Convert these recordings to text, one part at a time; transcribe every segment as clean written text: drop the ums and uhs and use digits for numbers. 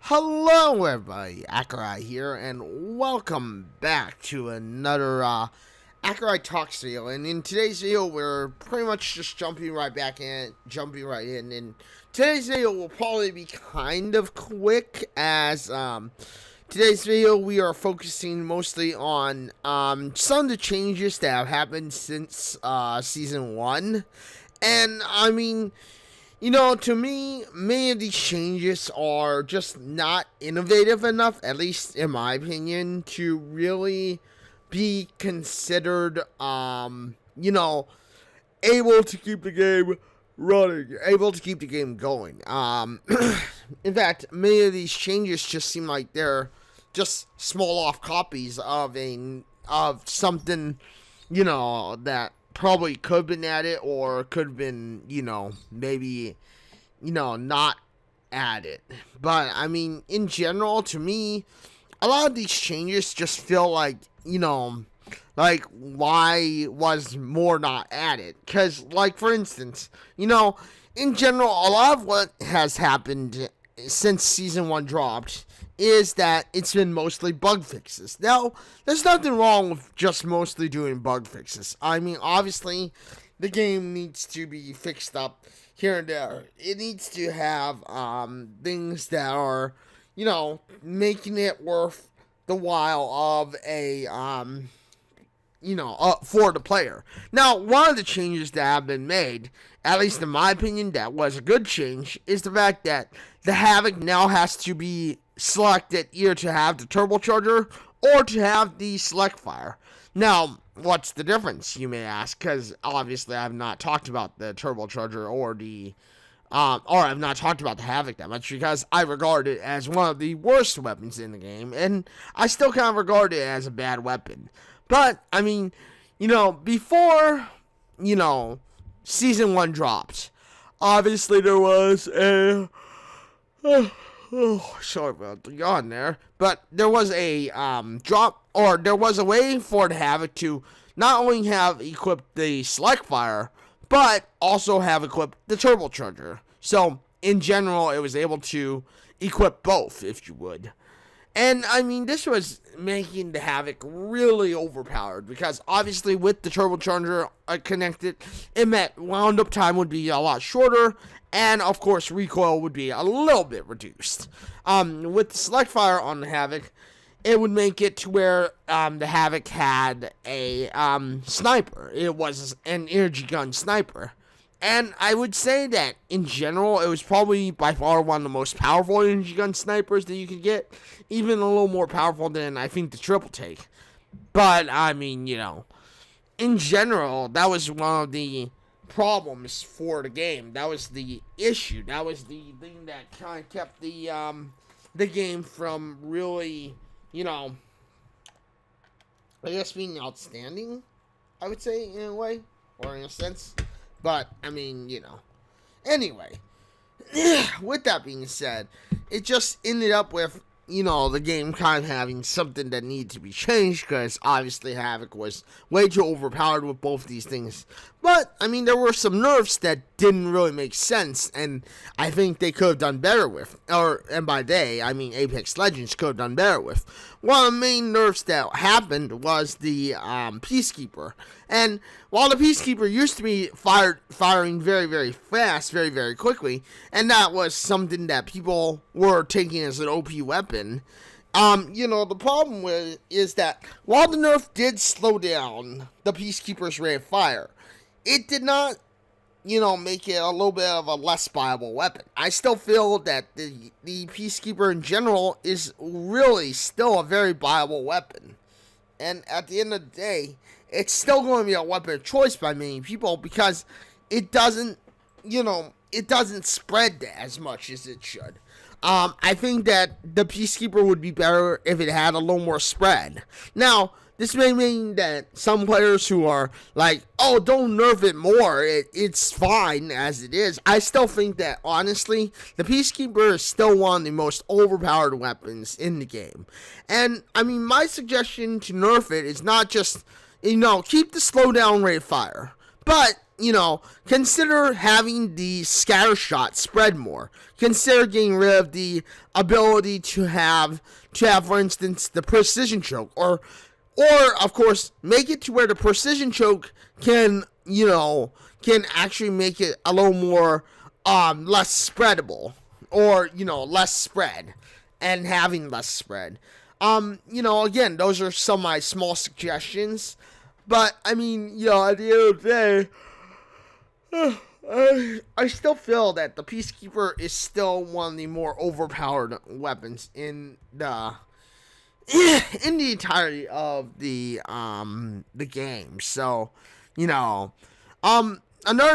Hello everybody, Accureye here, and welcome back to another Accureye Talks video. And in today's video, we're pretty much just jumping right in. And today's video will probably be kind of quick, as today's video we are focusing mostly on some of the changes that have happened since Season 1. And I mean, to me, many of these changes are just not innovative enough, at least in my opinion, to really be considered, able to keep the game running, able to keep the game going. In fact, many of these changes just seem like they're just small off copies of something, that probably could have been added, or could have been, maybe, not added. But, I mean, in general, to me, a lot of these changes just feel like, why was more not added? Because, for instance, in general, a lot of what has happened since Season 1 dropped is that it's been mostly bug fixes. Now, there's nothing wrong with just mostly doing bug fixes. I mean, obviously, the game needs to be fixed up here and there. It needs to have things that are, making it worth the while of for the player. Now, one of the changes that have been made, at least in my opinion, that was a good change, is the fact that the Havoc now has to be selected either to have the turbocharger or to have the select fire. Now, what's the difference, you may ask? Because obviously I've not talked about the turbocharger or I've not talked about the Havoc that much, because I regard it as one of the worst weapons in the game, and I still kind of regard it as a bad weapon. But, I mean, before, Season 1 dropped, obviously there was sorry about the yawn there, but there was a there was a way for the Havoc to not only have equipped the select fire, but also have equipped the turbocharger. So, in general, it was able to equip both, if you would. And, I mean, this was making the Havoc really overpowered, because obviously with the turbocharger connected, it meant wound-up time would be a lot shorter, and, of course, recoil would be a little bit reduced. With the select fire on the Havoc, it would make it to where the Havoc had a sniper. It was an energy gun sniper. And I would say that, in general, it was probably by far one of the most powerful energy gun snipers that you could get. Even a little more powerful than, I think, the triple take. But, I mean, in general, that was one of the problems for the game. That was the issue. That was the thing that kind of kept the game from really, I guess being outstanding, I would say, in a way, or in a sense. But, I mean, Anyway, with that being said, it just ended up with, the game kind of having something that needed to be changed, because obviously Havoc was way too overpowered with both these things. But, I mean, there were some nerfs that didn't really make sense, and I think they could have done better with. And by they, I mean Apex Legends could have done better with. One of the main nerfs that happened was the Peacekeeper. And while the Peacekeeper used to be firing very, very fast, very, very quickly, and that was something that people were taking as an OP weapon, the problem is that while the nerf did slow down the Peacekeeper's rate of fire, it did not, make it a little bit of a less viable weapon. I still feel that the Peacekeeper in general is really still a very viable weapon. And at the end of the day, it's still going to be a weapon of choice by many people, because it doesn't, it doesn't spread as much as it should. I think that the Peacekeeper would be better if it had a little more spread. Now, this may mean that some players who are like, oh, don't nerf it more, it's fine as it is. I still think that, honestly, the Peacekeeper is still one of the most overpowered weapons in the game. And, I mean, my suggestion to nerf it is not just, keep the slowdown rate of fire, but consider having the scatter shot spread more. Consider getting rid of the ability to have, for instance, the precision choke, or of course, make it to where the precision choke can actually make it a little more less spreadable, or less spread, and having less spread. Again, those are some of my small suggestions, but I mean, at the end of the day, I still feel that the Peacekeeper is still one of the more overpowered weapons in the entirety of the game. So, another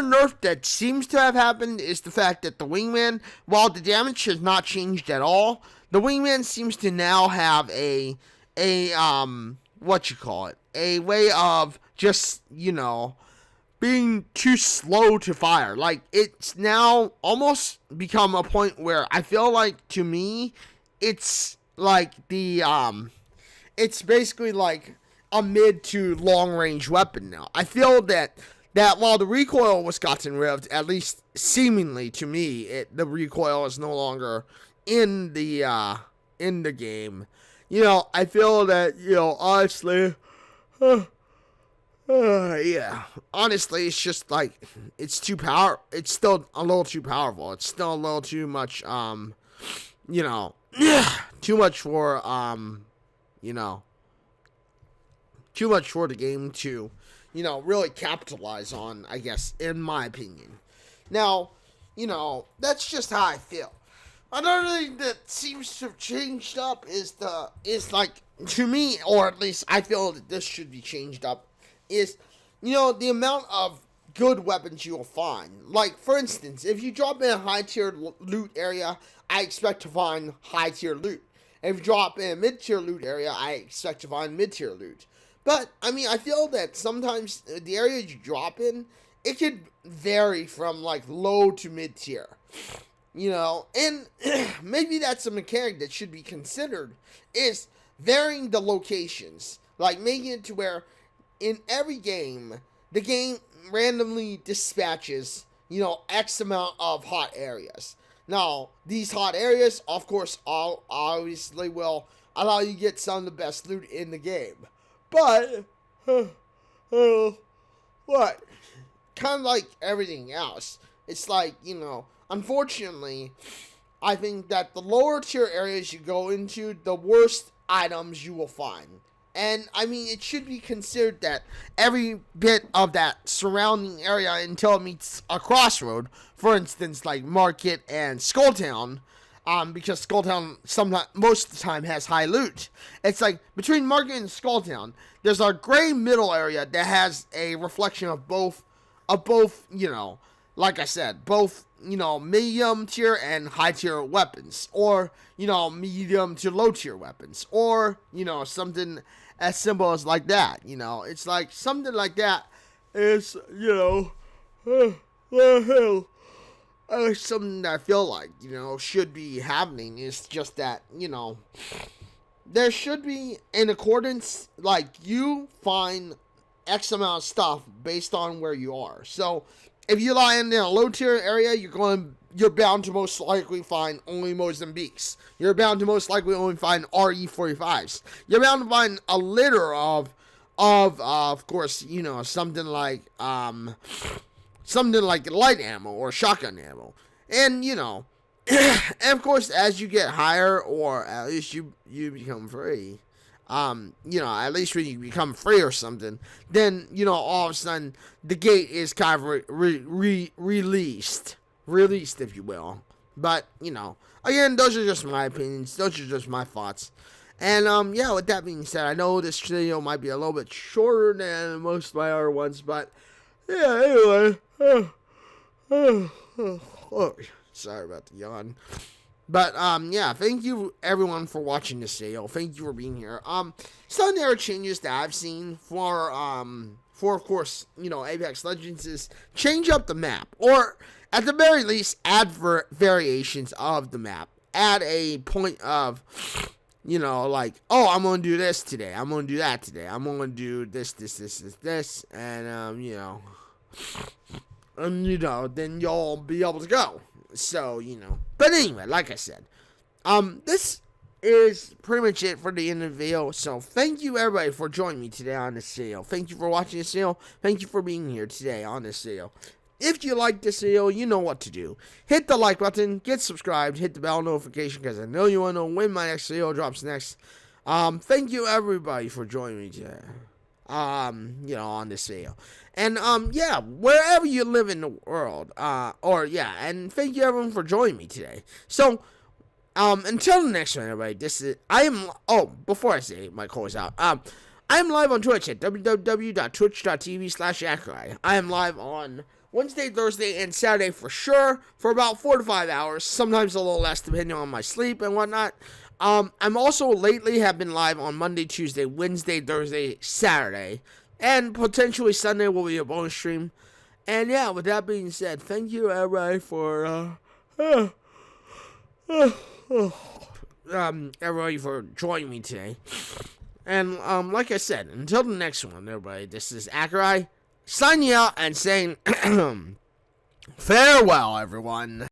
nerf that seems to have happened is the fact that the Wingman, while the damage has not changed at all, the Wingman seems to now have a way of just, being too slow to fire. Like, it's now almost become a point where I feel like, to me, it's like it's basically like a mid to long range weapon now. I feel that while the recoil was gotten rid of, at least seemingly to me, the recoil is no longer in the game. I feel that, honestly, honestly, it's just like, it's still a little too powerful. It's still a little too much, too much for, too much for the game to, really capitalize on, I guess, in my opinion. Now, that's just how I feel. Another thing that seems to have changed up is like, to me, or at least I feel that this should be changed up, is, the amount of good weapons you will find. Like, for instance, if you drop in a high-tier loot area, I expect to find high-tier loot. If you drop in a mid-tier loot area, I expect to find mid-tier loot. But, I mean, I feel that sometimes the areas you drop in, it could vary from, like, low to mid-tier. And maybe that's a mechanic that should be considered, is varying the locations. Like, making it to where, in every game, the game randomly dispatches, X amount of hot areas. Now, these hot areas, of course, obviously will allow you to get some of the best loot in the game. But, what? Kind of like everything else. It's like, unfortunately, I think that the lower tier areas you go into, the worst items you will find. And, I mean, it should be considered that every bit of that surrounding area until it meets a crossroad, for instance, like Market and Skulltown, because Skulltown most of the time has high loot. It's like, between Market and Skulltown, there's a gray middle area that has a reflection of both, like I said, both, medium tier and high tier weapons, or, medium to low tier weapons, or, something as simple as like that. It's like something like that is, something that I feel like, should be happening. Is just that, there should be in accordance, like, you find X amount of stuff based on where you are. So, if you lie in a low tier area, you're bound to most likely find only Mozambiques. You're bound to most likely only find RE45s. You're bound to find a litter of course, something like light ammo or shotgun ammo. And, and of course, as you get higher, or at least you become free, at least when you become free or something, then, all of a sudden, the gate is kind of released, if you will. But, again, those are just my opinions, those are just my thoughts. And, with that being said, I know this video might be a little bit shorter than most of my other ones, but, yeah, anyway, sorry about the yawn. But, thank you, everyone, for watching this video. Thank you for being here. Some of the other changes that I've seen for, of course, Apex Legends is change up the map. Or, at the very least, add variations of the map. Add a point of, like, oh, I'm going to do this today. I'm going to do that today. I'm going to do this, and, and then you'll be able to go. So, but anyway, like I said, this is pretty much it for the end of the video. So thank you everybody for joining me today on this video. Thank you for watching this video. Thank you for being here today on this video. If you like this video, you know what to do. Hit the like button, get subscribed, hit the bell notification, because I know you want to know when my next video drops next. Thank you everybody for joining me today. On this video. And, wherever you live in the world, and thank you everyone for joining me today. So, until the next one, everybody, before I say my close out, I am live on Twitch at www.twitch.tv/Accureye. I am live on Wednesday, Thursday, and Saturday for sure, for about 4 to 5 hours, sometimes a little less depending on my sleep and whatnot. I'm also lately have been live on Monday, Tuesday, Wednesday, Thursday, Saturday, and potentially Sunday will be a bonus stream. And yeah, with that being said, thank you everybody for everybody for joining me today. And like I said, until the next one, everybody, this is Accureye signing out and saying farewell, everyone.